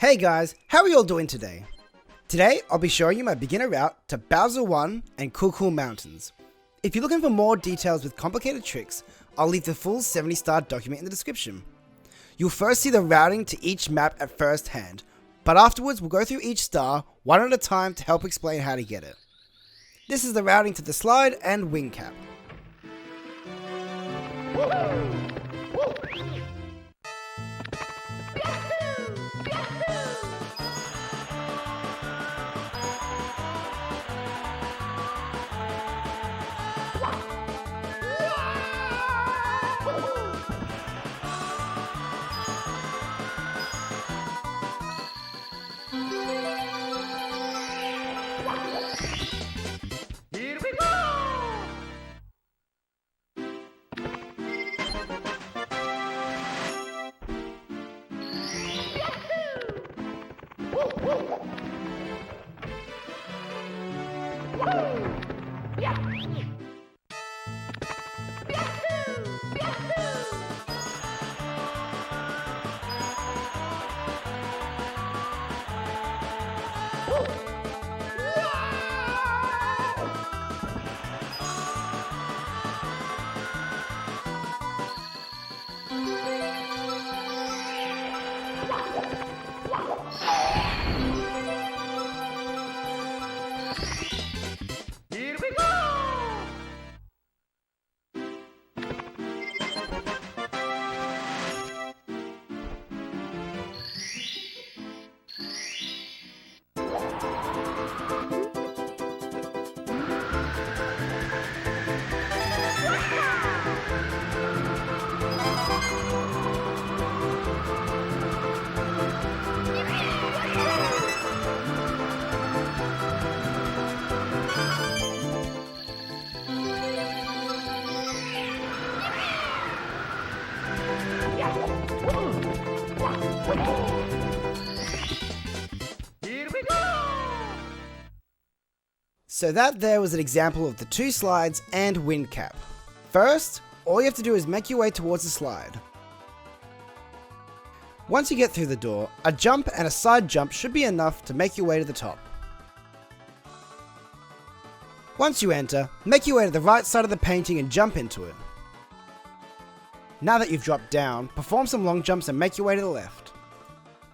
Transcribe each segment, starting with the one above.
Hey guys, how are you all doing today? Today I'll be showing you my beginner route to Bowser 1 and Cool Mountains. If you're looking for more details with complicated tricks, I'll leave the full 70-star document in the description. You'll first see the routing to each map at first hand, but afterwards we'll go through each star one at a time to help explain how to get it. This is the routing to the slide and wing cap. So that there was an example of the two slides and wind cap. First, all you have to do is make your way towards the slide. Once you get through the door, a jump and a side jump should be enough to make your way to the top. Once you enter, make your way to the right side of the painting and jump into it. Now that you've dropped down, perform some long jumps and make your way to the left.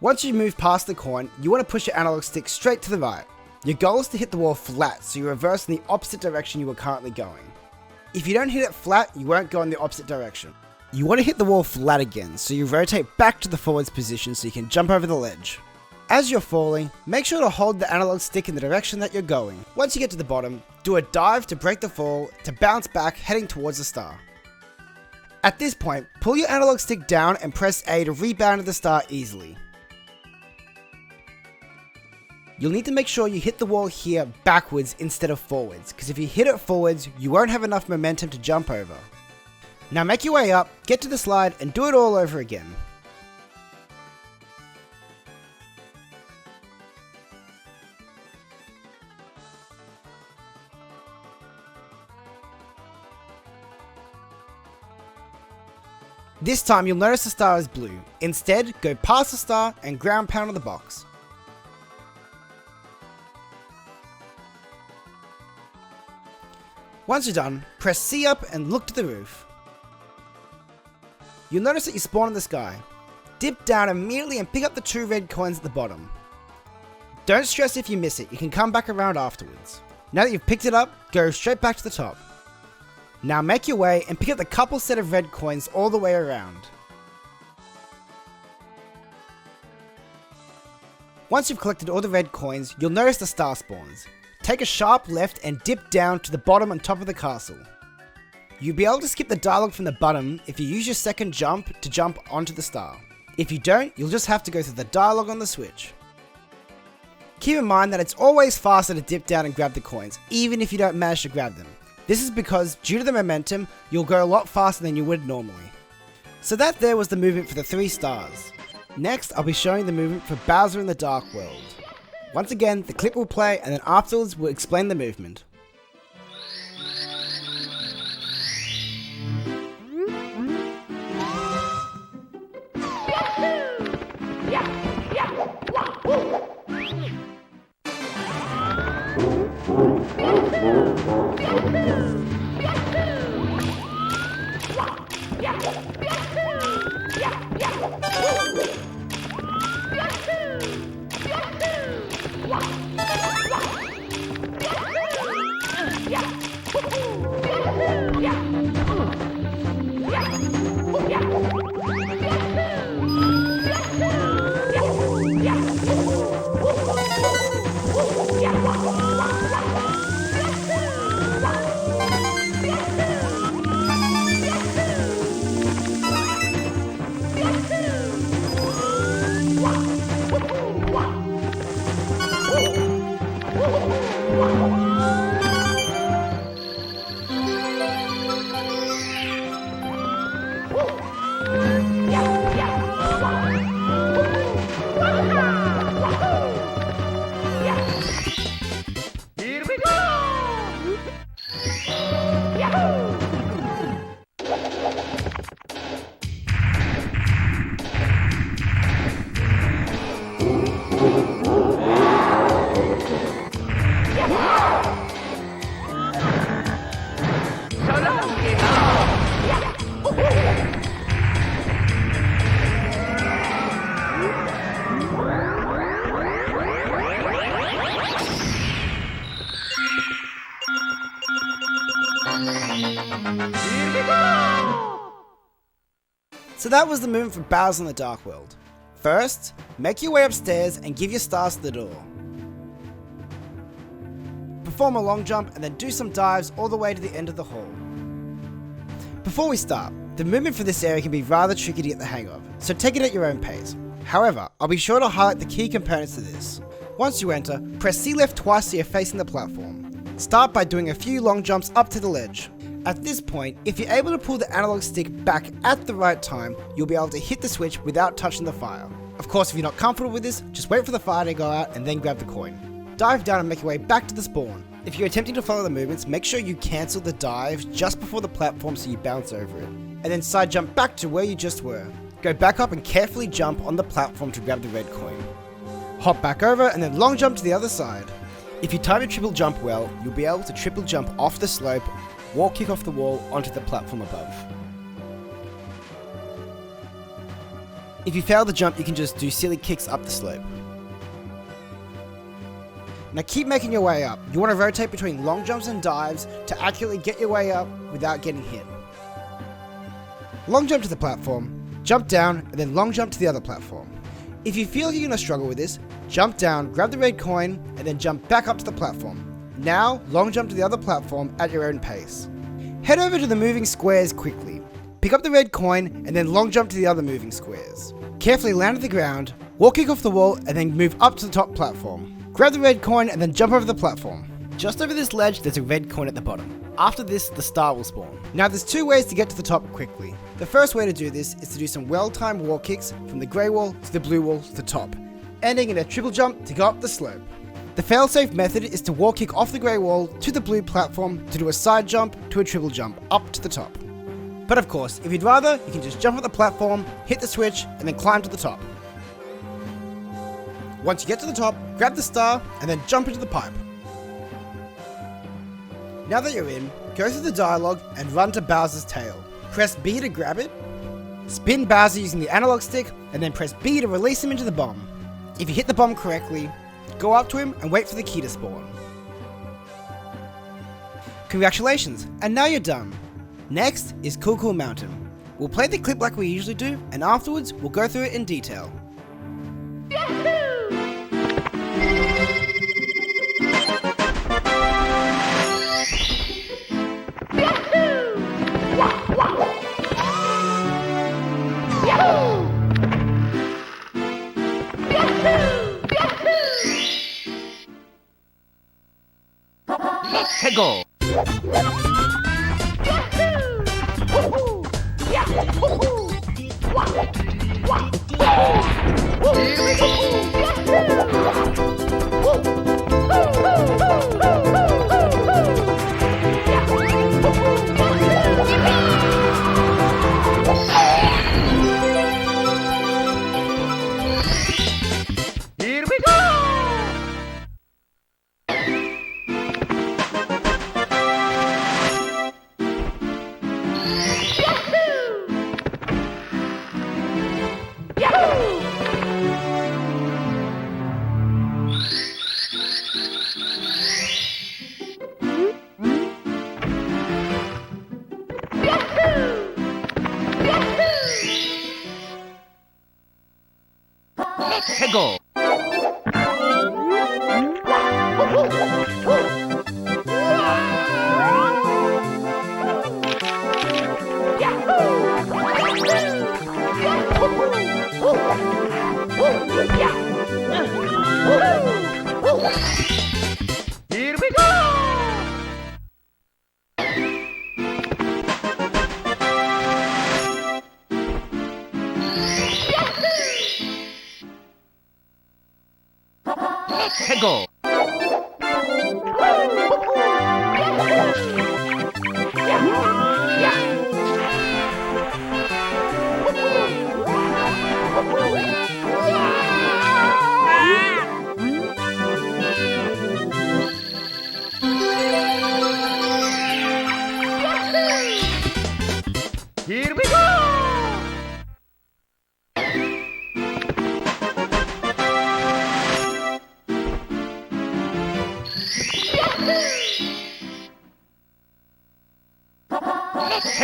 Once you move past the coin, you want to push your analog stick straight to the right. Your goal is to hit the wall flat, so you reverse in the opposite direction you were currently going. If you don't hit it flat, you won't go in the opposite direction. You want to hit the wall flat again, so you rotate back to the forwards position so you can jump over the ledge. As you're falling, make sure to hold the analog stick in the direction that you're going. Once you get to the bottom, do a dive to break the fall, to bounce back heading towards the star. At this point, pull your analog stick down and press A to rebound to the star easily. You'll need to make sure you hit the wall here backwards instead of forwards, because if you hit it forwards, you won't have enough momentum to jump over. Now make your way up, get to the slide, and do it all over again. This time you'll notice the star is blue. Instead, go past the star and ground pound on the box. Once you're done, press C up and look to the roof. You'll notice that you spawn in the sky. Dip down immediately and pick up the 2 red coins at the bottom. Don't stress if you miss it, you can come back around afterwards. Now that you've picked it up, go straight back to the top. Now make your way and pick up the couple set of red coins all the way around. Once you've collected all the red coins, you'll notice the star spawns. Take a sharp left and dip down to the bottom on top of the castle. You'll be able to skip the dialogue from the bottom if you use your second jump to jump onto the star. If you don't, you'll just have to go through the dialogue on the switch. Keep in mind that it's always faster to dip down and grab the coins, even if you don't manage to grab them. This is because, due to the momentum, you'll go a lot faster than you would normally. So that there was the movement for the 3 stars. Next, I'll be showing the movement for Bowser in the Dark World. Once again, the clip will play and then afterwards we'll explain the movement. Yeah! So that was the movement for Bowser in the Dark World. First, make your way upstairs and give your stars to the door. Perform a long jump and then do some dives all the way to the end of the hall. Before we start, the movement for this area can be rather tricky to get the hang of, so take it at your own pace. However, I'll be sure to highlight the key components to this. Once you enter, press C left twice so you're facing the platform. Start by doing a few long jumps up to the ledge. At this point, if you're able to pull the analog stick back at the right time, you'll be able to hit the switch without touching the fire. Of course, if you're not comfortable with this, just wait for the fire to go out and then grab the coin. Dive down and make your way back to the spawn. If you're attempting to follow the movements, make sure you cancel the dive just before the platform so you bounce over it. And then side jump back to where you just were. Go back up and carefully jump on the platform to grab the red coin. Hop back over and then long jump to the other side. If you time your triple jump well, you'll be able to triple jump off the slope, wall kick off the wall onto the platform above. If you fail the jump, you can just do silly kicks up the slope. Now keep making your way up. You want to rotate between long jumps and dives to accurately get your way up without getting hit. Long jump to the platform, jump down, and then long jump to the other platform. If you feel you're going to struggle with this, jump down, grab the red coin, and then jump back up to the platform. Now, long jump to the other platform at your own pace. Head over to the moving squares quickly. Pick up the red coin, and then long jump to the other moving squares. Carefully land at the ground, wall kick off the wall, and then move up to the top platform. Grab the red coin, and then jump over the platform. Just over this ledge, there's a red coin at the bottom. After this, the star will spawn. Now there's two ways to get to the top quickly. The first way to do this is to do some well-timed wall kicks from the grey wall to the blue wall to the top, ending in a triple jump to go up the slope. The fail-safe method is to wall kick off the grey wall to the blue platform to do a side jump to a triple jump up to the top. But of course, if you'd rather, you can just jump at the platform, hit the switch, and then climb to the top. Once you get to the top, grab the star, and then jump into the pipe. Now that you're in, go through the dialogue and run to Bowser's tail. Press B to grab it, spin Bowser using the analog stick, and then press B to release him into the bomb. If you hit the bomb correctly, go up to him and wait for the key to spawn. Congratulations, and now you're done. Next is Cool Cool Mountain. We'll play the clip like we usually do, and afterwards we'll go through it in detail. Let's go! Here we go! Let's go! Here we go! Let's go!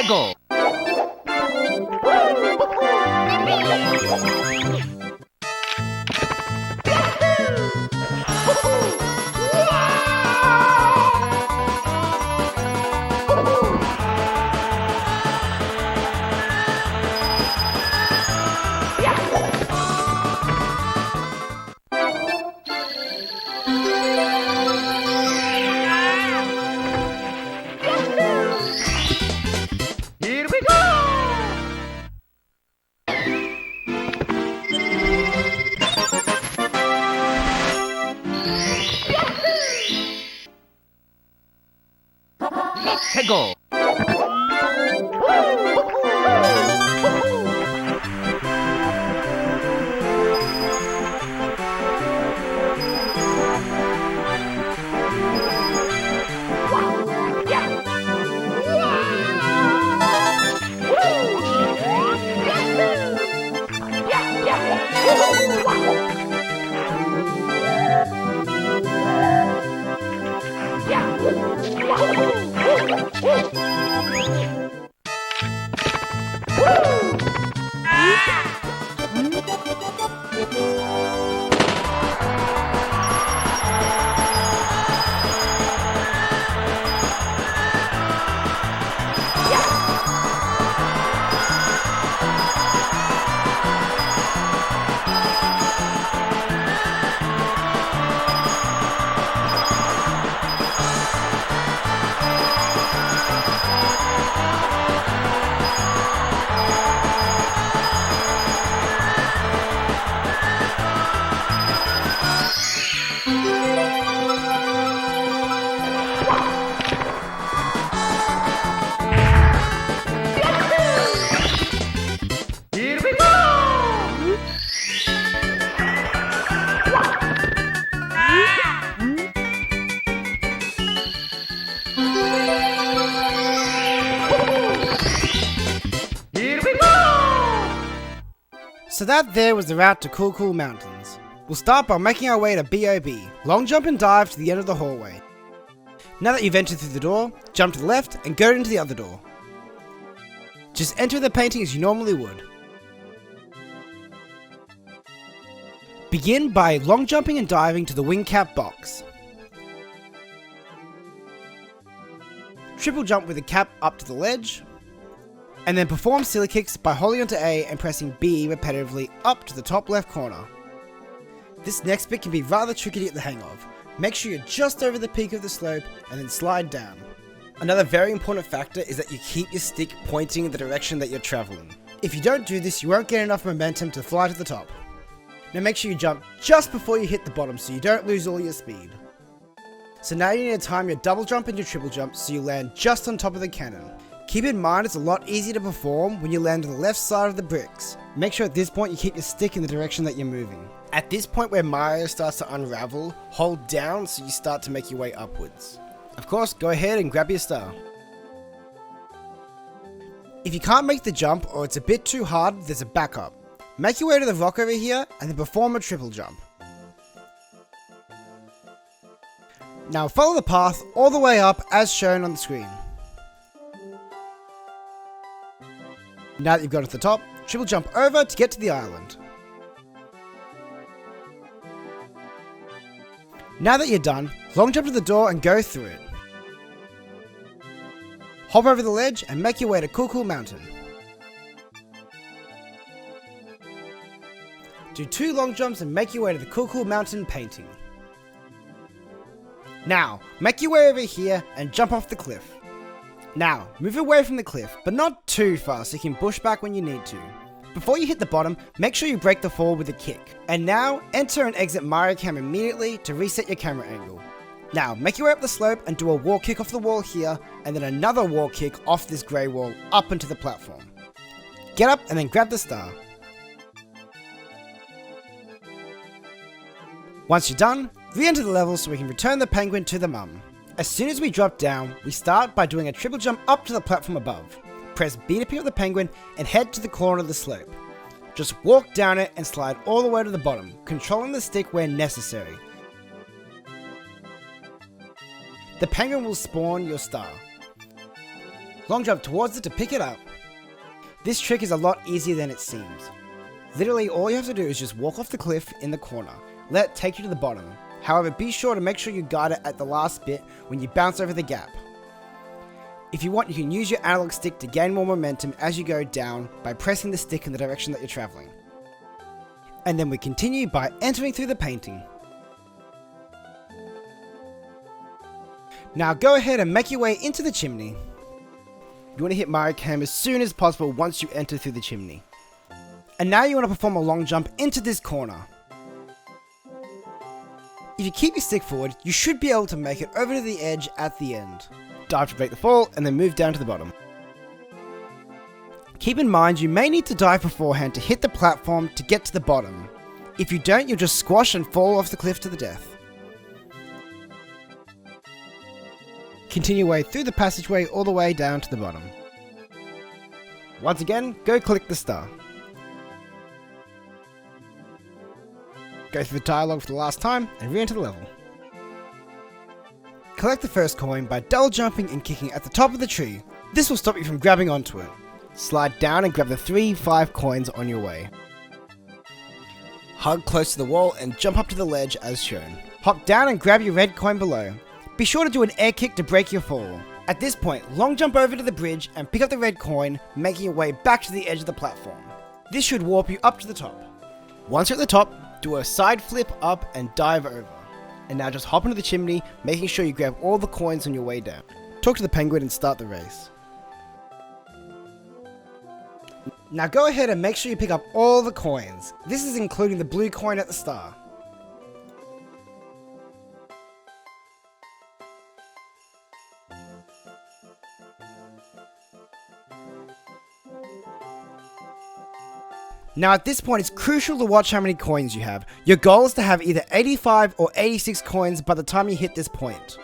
Peggle. Here we go! Peggle. Here we go! Here we go! So that there was the route to Cool Mountains. We'll start by making our way to BOB, long jump and dive to the end of the hallway. Now that you've entered through the door, jump to the left and go into the other door. Just enter the painting as you normally would. Begin by long jumping and diving to the wing cap box. Triple jump with the cap up to the ledge. And then perform silly kicks by holding onto A and pressing B repetitively up to the top left corner. This next bit can be rather tricky to get the hang of. Make sure you're just over the peak of the slope and then slide down. Another very important factor is that you keep your stick pointing in the direction that you're traveling. If you don't do this, you won't get enough momentum to fly to the top. Now make sure you jump just before you hit the bottom so you don't lose all your speed. So now you need to time your double jump and your triple jump so you land just on top of the cannon. Keep in mind it's a lot easier to perform when you land on the left side of the bricks. Make sure at this point you keep your stick in the direction that you're moving. At this point where Mario starts to unravel, hold down so you start to make your way upwards. Of course, go ahead and grab your star. If you can't make the jump or it's a bit too hard, there's a backup. Make your way to the rock over here and then perform a triple jump. Now follow the path all the way up as shown on the screen. Now that you've got to the top, triple jump over to get to the island. Now that you're done, long jump to the door and go through it. Hop over the ledge and make your way to Cool Mountain. Do 2 long jumps and make your way to the Cool Mountain painting. Now, make your way over here and jump off the cliff. Now, move away from the cliff, but not too far so you can push back when you need to. Before you hit the bottom, make sure you break the fall with a kick. And now, enter and exit Mario Cam immediately to reset your camera angle. Now, make your way up the slope and do a wall kick off the wall here, and then another wall kick off this grey wall up into the platform. Get up and then grab the star. Once you're done, re-enter the level so we can return the penguin to the mum. As soon as we drop down, we start by doing a triple jump up to the platform above. Press B to pick up the penguin and head to the corner of the slope. Just walk down it and slide all the way to the bottom, controlling the stick where necessary. The penguin will spawn your star. long jump towards it to pick it up. This trick is a lot easier than it seems. Literally all you have to do is just walk off the cliff in the corner, let it take you to the bottom. However, be sure to make sure you guard it at the last bit when you bounce over the gap. If you want, you can use your analog stick to gain more momentum as you go down by pressing the stick in the direction that you're traveling. And then we continue by entering through the painting. Now go ahead and make your way into the chimney. You want to hit Mario Cam as soon as possible once you enter through the chimney. And now you want to perform a long jump into this corner. If you keep your stick forward, you should be able to make it over to the edge at the end. Dive to break the fall and then move down to the bottom. Keep in mind you may need to dive beforehand to hit the platform to get to the bottom. If you don't, you'll just squash and fall off the cliff to the death. Continue way through the passageway all the way down to the bottom. Once again, go click the star. Go through the dialogue for the last time and re-enter the level. Collect the first coin by double jumping and kicking at the top of the tree. This will stop you from grabbing onto it. Slide down and grab the 3-5 coins on your way. Hug close to the wall and jump up to the ledge as shown. Hop down and grab your red coin below. Be sure to do an air kick to break your fall. At this point, long jump over to the bridge and pick up the red coin, making your way back to the edge of the platform. This should warp you up to the top. Once you're at the top, do a side flip up and dive over. And now just hop into the chimney, making sure you grab all the coins on your way down. Talk to the penguin and start the race. Now go ahead and make sure you pick up all the coins. This is including the blue coin at the star. Now at this point it's crucial to watch how many coins you have. Your goal is to have either 85 or 86 coins by the time you hit this point.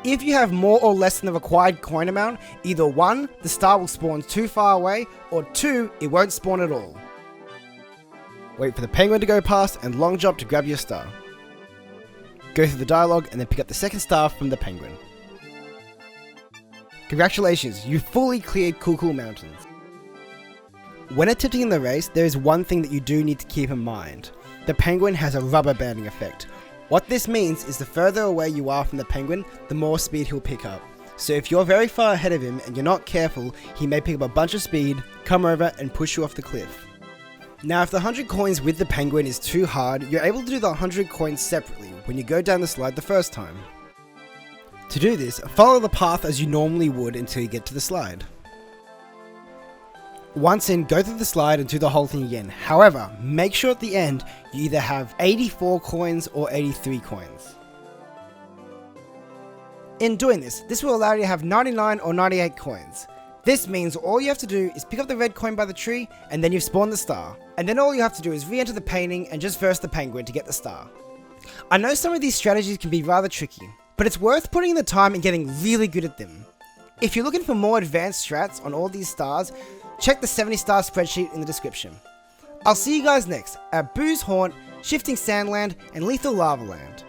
If you have more or less than the required coin amount, either 1, the star will spawn too far away, or 2, it won't spawn at all. Wait for the penguin to go past and long jump to grab your star. Go through the dialogue and then pick up the second star from the penguin. Congratulations, you fully cleared Cool Mountains. When attempting in the race, there is one thing that you do need to keep in mind. The penguin has a rubber banding effect. What this means is the further away you are from the penguin, the more speed he'll pick up. So if you're very far ahead of him and you're not careful, he may pick up a bunch of speed, come over and push you off the cliff. Now if the 100 coins with the penguin is too hard, you're able to do the 100 coins separately when you go down the slide the first time. To do this, follow the path as you normally would until you get to the slide. Once in, go through the slide and do the whole thing again. However, make sure at the end you either have 84 coins or 83 coins. In doing this will allow you to have 99 or 98 coins. This means all you have to do is pick up the red coin by the tree and then you've spawned the star. And then all you have to do is re-enter the painting and just verse the penguin to get the star. I know some of these strategies can be rather tricky, but it's worth putting in the time and getting really good at them. If you're looking for more advanced strats on all these stars, check the 70 star spreadsheet in the description. I'll see you guys next at Boo's Haunt, Shifting Sandland, and Lethal Lava Land.